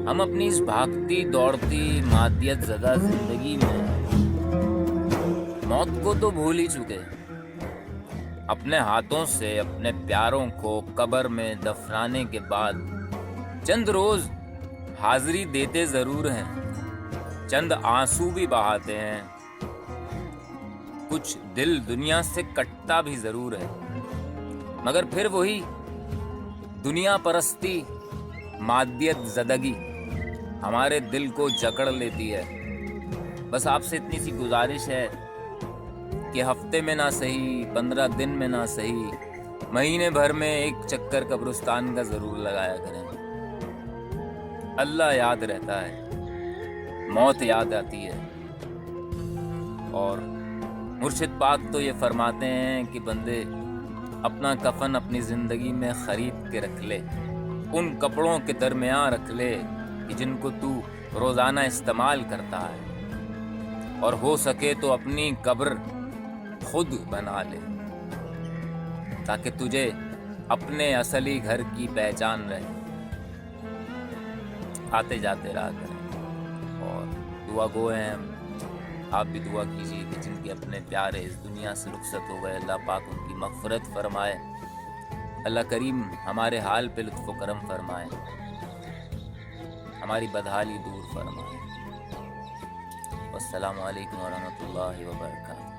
ہم اپنی اس بھاگتی دوڑتی مادیت زدہ زندگی میں موت کو تو بھول ہی چکے، اپنے ہاتھوں سے اپنے پیاروں کو قبر میں دفنانے کے بعد چند روز حاضری دیتے ضرور ہیں، چند آنسو بھی بہاتے ہیں، کچھ دل دنیا سے کٹتا بھی ضرور ہے، مگر پھر وہی دنیا پرستی مادیت زدگی ہمارے دل کو جکڑ لیتی ہے۔ بس آپ سے اتنی سی گزارش ہے کہ ہفتے میں نہ صحیح، 15 دن میں نہ صحیح، مہینے بھر میں ایک چکر قبرستان کا ضرور لگایا کریں۔ اللہ یاد رہتا ہے، موت یاد آتی ہے، اور مرشد پاک تو یہ فرماتے ہیں کہ بندے اپنا کفن اپنی زندگی میں خرید کے رکھ لے، ان کپڑوں کے درمیان رکھ لے کہ جن کو تو روزانہ استعمال کرتا ہے، اور ہو سکے تو اپنی قبر خود بنا لے تاکہ تجھے اپنے اصلی گھر کی پہچان رہے۔ آتے جاتے رہا کریں اور دعا گو ہیں ہم، آپ بھی دعا کیجیے کہ جن کے اپنے پیارے اس دنیا سے رخصت ہو گئے، اللہ پاک ان کی مغفرت فرمائے، اللہ کریم ہمارے حال پہ لطف و کرم فرمائے، ہماری بدحالی دور فرمائے۔ والسلام علیکم ورحمۃ اللہ وبرکاتہ۔